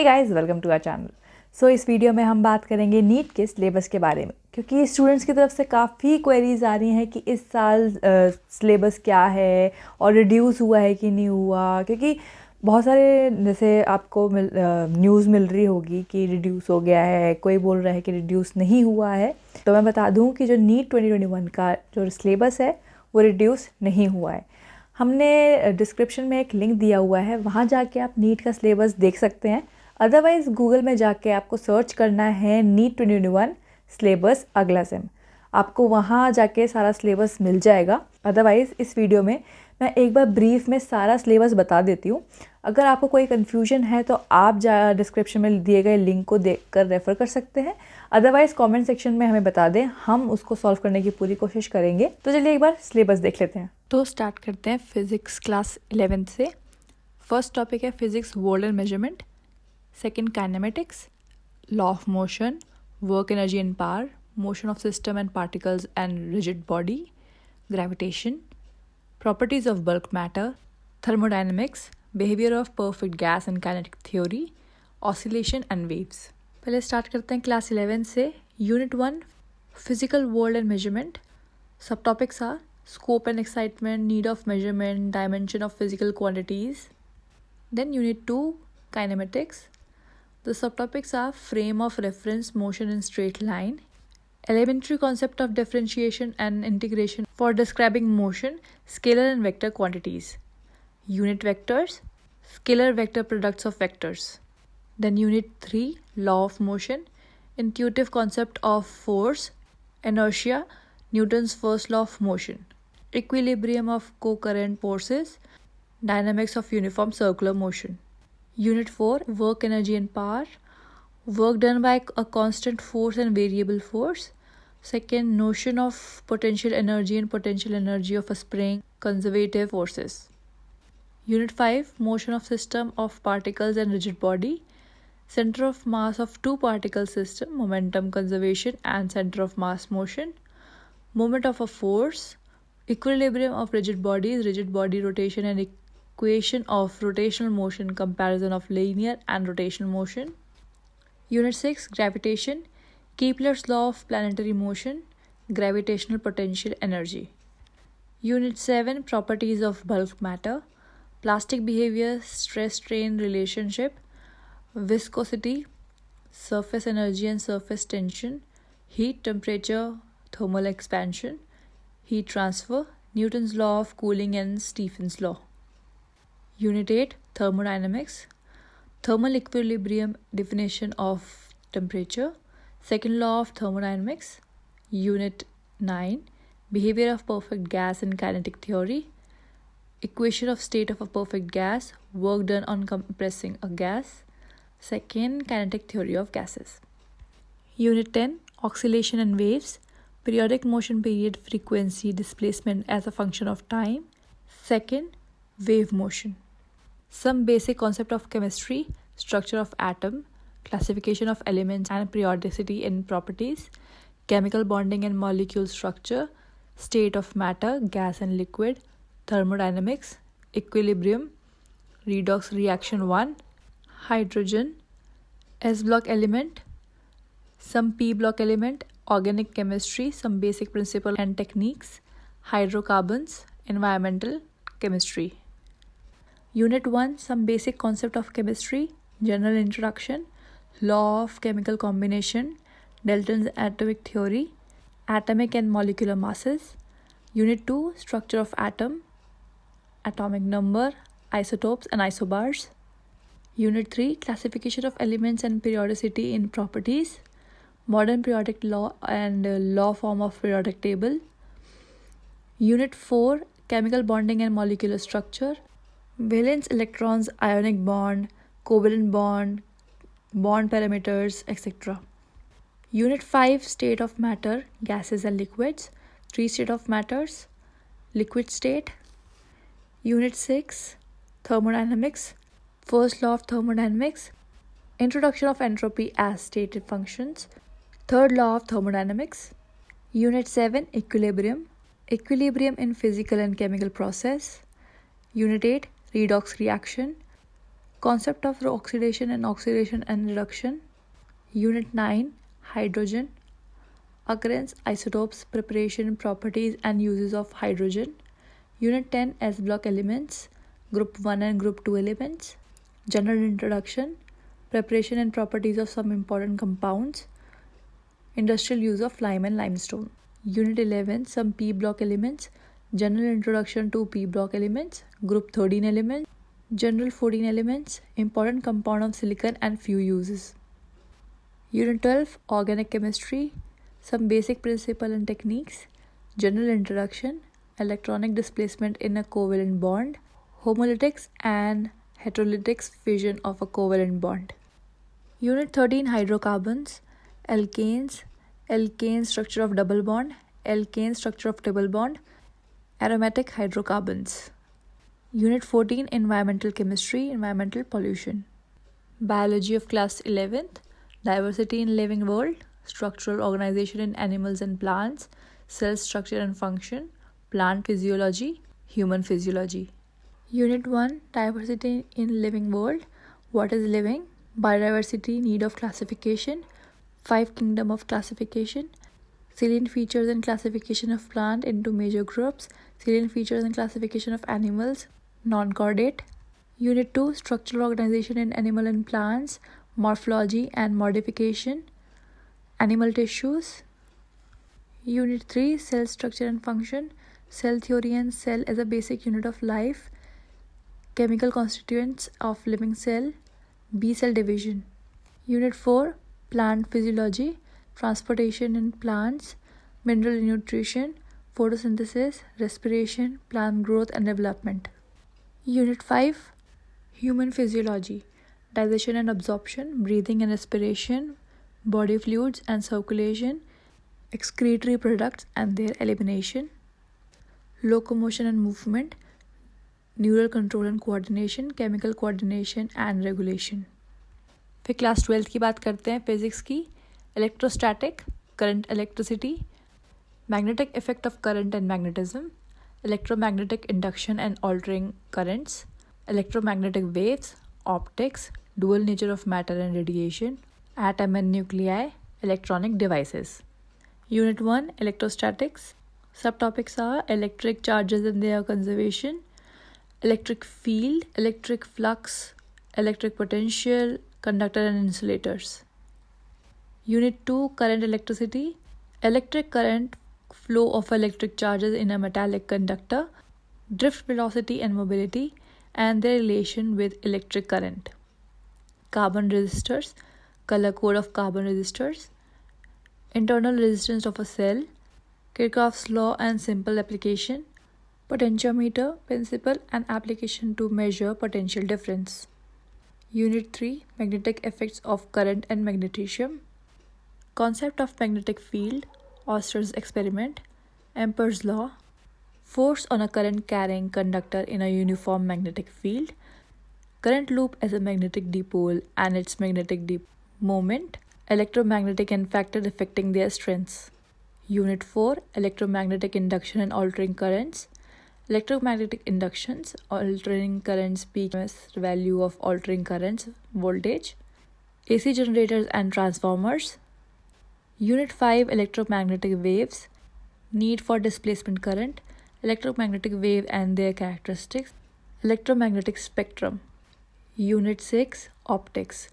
Hey guys, welcome to our channel. So इस video में हम बात करेंगे नीट के सिलेबस के बारे में, क्योंकि स्टूडेंट्स की तरफ से काफ़ी क्वेरीज आ रही हैं कि इस साल सिलेबस क्या है और रिड्यूस हुआ है कि नहीं हुआ। क्योंकि बहुत सारे जैसे आपको न्यूज़ मिल रही होगी कि रिड्यूस हो गया है, कोई बोल रहा है कि रिड्यूस नहीं हुआ है। तो मैं बता दूं कि जो नीट 2021 का जो सिलेबस है वो रिड्यूस नहीं हुआ है। हमने डिस्क्रिप्शन में एक लिंक दिया हुआ है, वहाँ जाके आप नीट का सिलेबस देख सकते हैं। अदरवाइज़ गूगल में जाके आपको सर्च करना है नीट 2021 सिलेबस अगला सेम, आपको वहाँ जाके सारा सिलेबस मिल जाएगा। अदरवाइज़ इस वीडियो में मैं एक बार ब्रीफ में सारा सिलेबस बता देती हूँ। अगर आपको कोई कन्फ्यूजन है तो आप डिस्क्रिप्शन में दिए गए लिंक को देखकर रेफ़र कर सकते हैं। अदरवाइज़ कमेंट सेक्शन में हमें बता दें, हम उसको सॉल्व करने की पूरी कोशिश करेंगे। तो चलिए एक बार सिलेबस देख लेते हैं। तो स्टार्ट करते हैं फिज़िक्स क्लास 11 से। फर्स्ट टॉपिक है physics world and measurement, second kinematics, law of motion, work energy and power, motion of system and particles and rigid body, gravitation, properties of bulk matter, thermodynamics, behavior of perfect gas and kinetic theory, oscillation and waves। पहले start करते हैं class 11 से। Unit 1 physical world and measurement. सब topics are scope and excitement, need of measurement, dimension of physical quantities. Then unit 2 kinematics. The subtopics are frame of reference, motion in straight line, elementary concept of differentiation and integration for describing motion, scalar and vector quantities. Unit vectors, scalar vector products of vectors. Then unit 3, law of motion, intuitive concept of force, inertia, Newton's first law of motion, equilibrium of co-current forces, dynamics of uniform circular motion. Unit 4, work energy and power, work done by a constant force and variable force. Second, notion of potential energy and potential energy of a spring, conservative forces. Unit 5, motion of system of particles and rigid body, center of mass of two particle system, momentum conservation and center of mass motion, moment of a force, equilibrium of rigid bodies, rigid body rotation and equation of rotational motion, comparison of linear and rotational motion. Unit 6, gravitation, Kepler's law of planetary motion, gravitational potential energy. Unit 7, properties of bulk matter, plastic behavior, stress-strain relationship, viscosity, surface energy and surface tension, heat, temperature, thermal expansion, heat transfer, Newton's law of cooling and Stephen's law. Unit 8, thermodynamics, thermal equilibrium, definition of temperature, second law of thermodynamics. Unit 9, behavior of perfect gas and kinetic theory, equation of state of a perfect gas, work done on compressing a gas, second kinetic theory of gases. Unit 10, oscillation and waves, periodic motion period, frequency, displacement as a function of time, second wave motion. Some basic concept of chemistry, structure of atom, classification of elements and periodicity in properties, chemical bonding and molecule structure, state of matter, gas and liquid, thermodynamics, equilibrium, redox reaction 1, hydrogen, S block element, some P block element, organic chemistry, some basic principle and techniques, hydrocarbons, environmental chemistry. Unit 1, some basic concept of chemistry, general introduction, law of chemical combination, Dalton's atomic theory, atomic and molecular masses. Unit 2, structure of atom, atomic number, isotopes and isobars. Unit 3, classification of elements and periodicity in properties, modern periodic law and law form of periodic table. Unit 4, chemical bonding and molecular structure, valence electrons, ionic bond, covalent bond, bond parameters, etc. Unit 5, state of matter, gases and liquids, 3 state of matters, liquid state. Unit 6, thermodynamics, first law of thermodynamics, introduction of entropy as stated functions, third law of thermodynamics. Unit 7, equilibrium, equilibrium in physical and chemical process. Unit 8, redox reaction, Concept of oxidation and reduction. Unit 9, hydrogen. Occurrence, isotopes, preparation, properties and uses of hydrogen. Unit 10, S block elements, group 1 and group 2 elements. General introduction, preparation and properties of some important compounds. Industrial use of lime and limestone. Unit 11, some P block elements, general introduction to P block elements, group 13 elements, general 14 elements, important compound of silicon and few uses. Unit 12, organic chemistry, some basic principle and techniques, general introduction, electronic displacement in a covalent bond, homolytics and heterolytics fission of a covalent bond. Unit 13, hydrocarbons, alkanes, alkane structure of double bond, alkane structure of triple bond, aromatic hydrocarbons. Unit 14, environmental chemistry, environmental pollution. Biology of class 11th, diversity in living world, structural organization in animals and plants, cell structure and function, plant physiology, human physiology. Unit 1, diversity in living world, what is living, biodiversity, need of classification, 5 kingdom of classification, salient features and classification of plant into major groups, salient features and classification of animals, non-chordate. Unit 2, structural organization in animal and plants, morphology and modification, animal tissues. Unit 3, cell structure and function, cell theory and cell as a basic unit of life, chemical constituents of living cell, B cell division. Unit 4, plant physiology, transportation in plants, mineral nutrition, photosynthesis, respiration, plant growth and development. Unit 5, human physiology, digestion and absorption, breathing and respiration, body fluids and circulation, excretory products and their elimination, locomotion and movement, neural control and coordination, chemical coordination and regulation. फिर class 12 की बात करते हैं physics की. Electrostatic, current electricity, magnetic effect of current and magnetism, electromagnetic induction and altering currents, electromagnetic waves, optics, dual nature of matter and radiation, atom and nuclei, electronic devices. Unit 1, electrostatics. Subtopics are electric charges and their conservation, electric field, electric flux, electric potential, conductor and insulators. Unit 2, current electricity, electric current, flow of electric charges in a metallic conductor, drift velocity and mobility, and their relation with electric current. Carbon resistors, color code of carbon resistors, internal resistance of a cell, Kirchhoff's law and simple application, potentiometer, principle and application to measure potential difference. Unit 3, magnetic effects of current and magnetism, concept of magnetic field, Auster's experiment, Ampere's law, force on a current carrying conductor in a uniform magnetic field, current loop as a magnetic dipole and its magnetic moment, electromagnetic and factor affecting their strengths. Unit 4, electromagnetic induction and altering currents, electromagnetic inductions, altering currents, peak value of altering currents, voltage, AC generators and transformers. Unit 5, electromagnetic waves, need for displacement current, electromagnetic wave and their characteristics, electromagnetic spectrum. Unit 6, optics,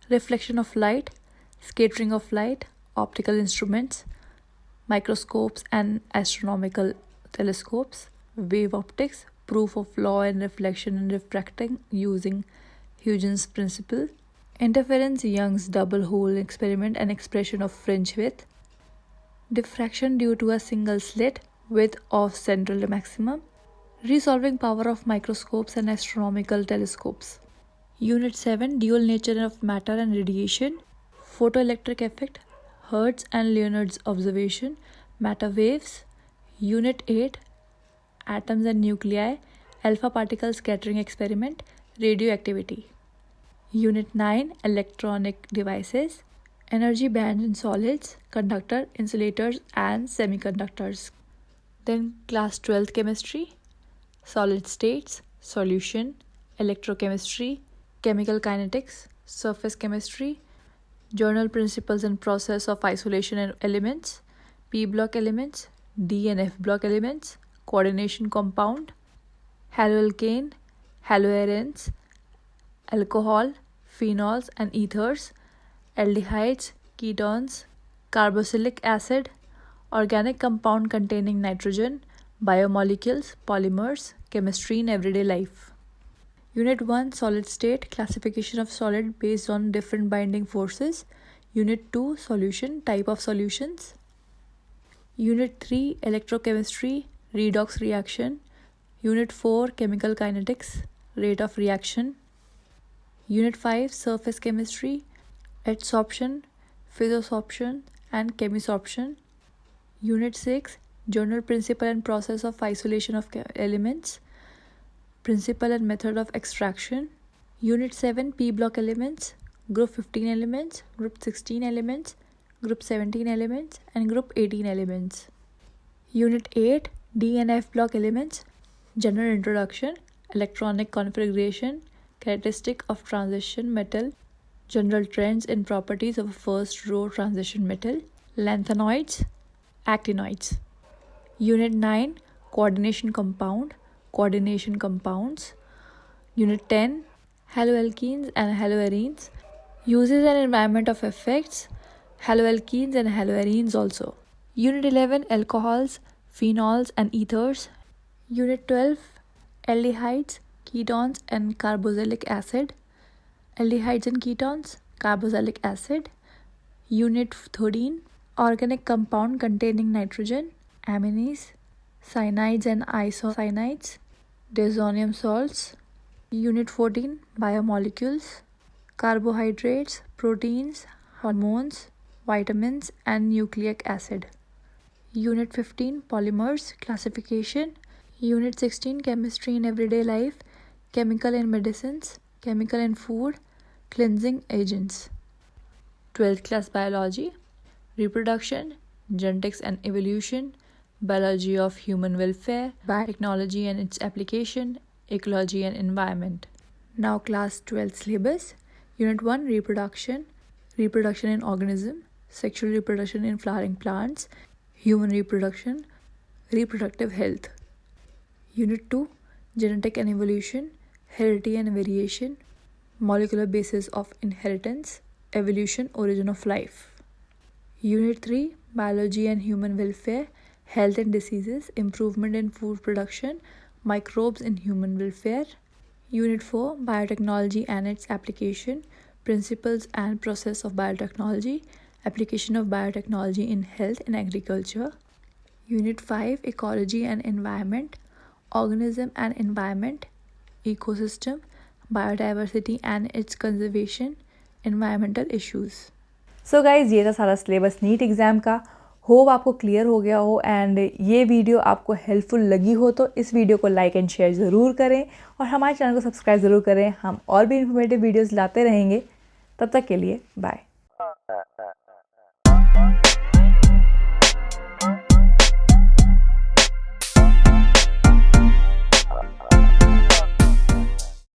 reflection of light, scattering of light, optical instruments, microscopes and astronomical telescopes, wave optics, proof of law and reflection and refracting using Huygens principle, interference, Young's double hole experiment and expression of fringe width, diffraction due to a single slit, width of central maximum, resolving power of microscopes and astronomical telescopes. Unit 7, dual nature of matter and radiation, photoelectric effect, Hertz and Leonard's observation, matter waves. Unit 8, atoms and nuclei, alpha particle scattering experiment, radioactivity. Unit 9, electronic devices, energy bands in solids, conductor, insulators and semiconductors. Then class 12th chemistry, solid states, solution, electrochemistry, chemical kinetics, surface chemistry, journal principles and process of isolation and elements, P block elements, D and F block elements, coordination compound, haloalkane, haloarenes, alcohol, phenols and ethers, aldehydes, ketones, carboxylic acid, organic compound containing nitrogen, biomolecules, polymers, chemistry in everyday life. Unit 1 Solid state, classification of solid based on different binding forces. Unit 2 Solution, type of solutions. Unit 3 Electrochemistry, redox reaction. Unit 4 Chemical kinetics, rate of reaction. Unit 5 Surface chemistry, adsorption, physosorption and chemisorption. Unit 6 Journal principle and process of isolation of elements, principle and method of extraction. Unit 7 P block elements, group 15 elements, group 16 elements, group 17 elements and group 18 elements. Unit 8 D and F block elements, general introduction, electronic configuration, characteristic of transition metal, general trends in properties of a first row transition metal, lanthanoids, actinoids. Unit 9 Coordination compound, coordination compounds. Unit 10 Haloalkenes and haloarenes, uses and environment of effects, haloalkenes and haloarenes also. Unit 11 Alcohols, phenols and ethers. Unit 12 Aldehydes, ketones and carboxylic acid, aldehydes and ketones, carboxylic acid. Unit 13 Organic compound containing nitrogen, amines, cyanides and isocyanides, diazonium salts. Unit 14 Biomolecules, carbohydrates, proteins, hormones, vitamins and nucleic acid. Unit 15 Polymers, classification. Unit 16 Chemistry in everyday life, chemical in medicines, chemical in food, cleansing agents. 12th class biology, reproduction, genetics and evolution, biology of human welfare, biotechnology and its application, ecology and environment. Now class 12 syllabus. Unit 1 Reproduction, reproduction in organism, sexual reproduction in flowering plants, human reproduction, reproductive health. Unit 2 Genetic and evolution, heredity and variation, molecular basis of inheritance, evolution, origin of life. Unit 3 Biology and human welfare, health and diseases, improvement in food production, microbes in human welfare. Unit 4 Biotechnology and its application, principles and process of biotechnology, application of biotechnology in health and agriculture. Unit 5 Ecology and environment, organism and environment, ecosystem, biodiversity and its conservation, environmental issues. So guys ये था सारा syllabus NEET exam का। Hope आपको clear हो गया हो and ये video आपको हेल्पफुल लगी हो तो इस वीडियो को लाइक एंड शेयर ज़रूर करें और हमारे चैनल को सब्सक्राइब ज़रूर करें। हम और भी इन्फॉर्मेटिव वीडियोस लाते रहेंगे। तब तक के लिए बाय।